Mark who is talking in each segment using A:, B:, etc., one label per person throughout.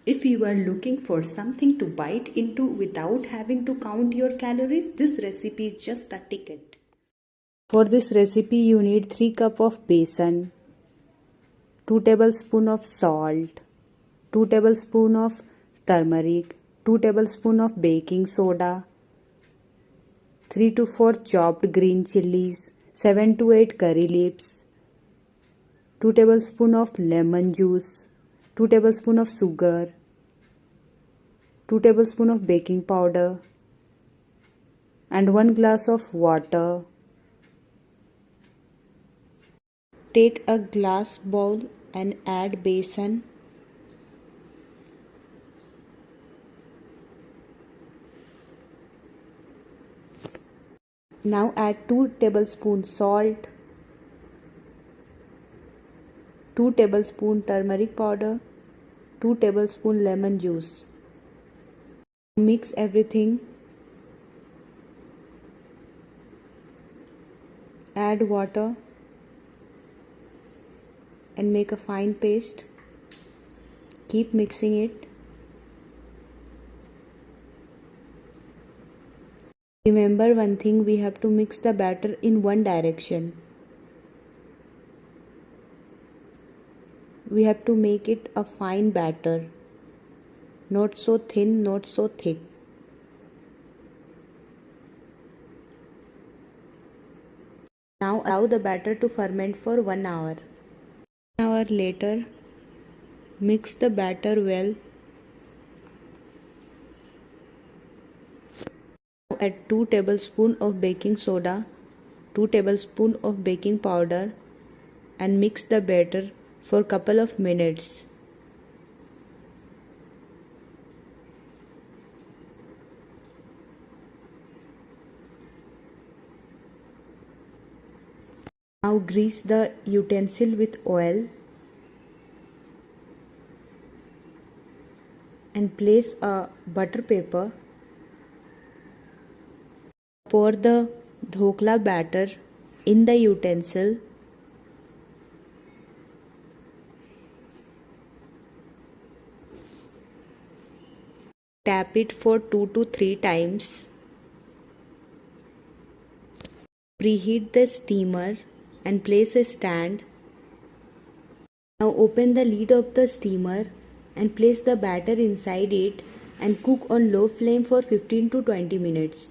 A: If you are looking for something to bite into without having to count your calories, this recipe is just the ticket. For this recipe, you need 3 cups of besan, 2 tablespoons of salt, 2 tablespoons of turmeric, 2 tablespoons of baking soda, 3 to 4 chopped green chilies, 7 to 8 curry leaves, 2 tablespoons of lemon juice, 2 tablespoons of sugar, 2 tablespoons of baking powder, and 1 glass of water. Take a glass bowl and add besan. Now add 2 tablespoons salt, 2 tablespoons turmeric powder, 2 tablespoons lemon juice. Mix everything. Add water and make a fine paste. Keep mixing it. Remember one thing, we have to mix the batter in one direction. We have to make it a fine batter, not so thin, not so thick. Now allow the batter to ferment for 1 hour. 1 hour later, mix the batter well. Add 2 tablespoons of baking soda, 2 tablespoons of baking powder, and mix the batter for a couple of minutes. Now grease the utensil with oil and place a butter paper. Pour the dhokla batter in the utensil. Tap it for 2 to 3 times. Preheat the steamer and place a stand. Now open the lid of the steamer and place the batter inside it and cook on low flame for 15 to 20 minutes.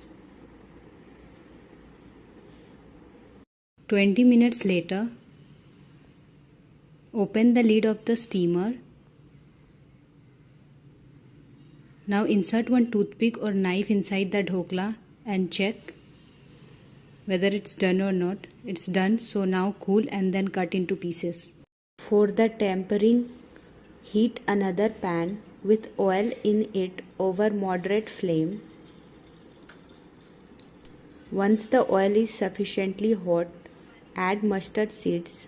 A: 20 minutes later, open the lid of the steamer. Now insert one toothpick or knife inside the dhokla and check whether it's done or not. It's done, so now cool and then cut into pieces. For the tempering, heat another pan with oil in it over moderate flame. Once the oil is sufficiently hot, add mustard seeds.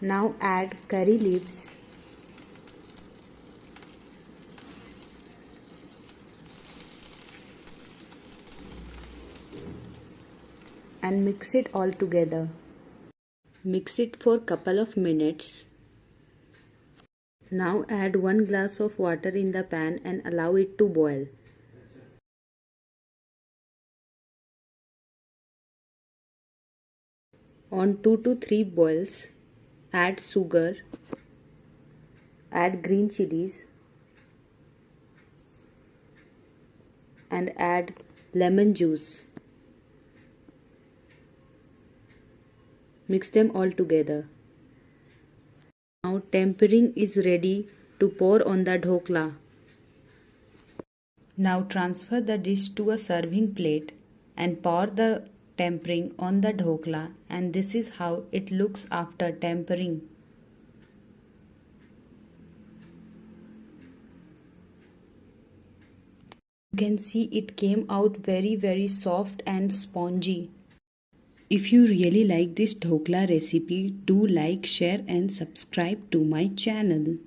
A: Now add curry leaves. And mix it all together. Mix it for a couple of minutes. Now add 1 glass of water in the pan and allow it to boil. On 2 to 3 boils, add sugar, add green chilies, and add lemon juice. Mix them all together. Now tempering is ready to pour on the dhokla. Now transfer the dish to a serving plate and pour the tempering on the dhokla, and this is how it looks after tempering. You can see it came out very soft and spongy. If you really like this dhokla recipe, do like, share and subscribe to my channel.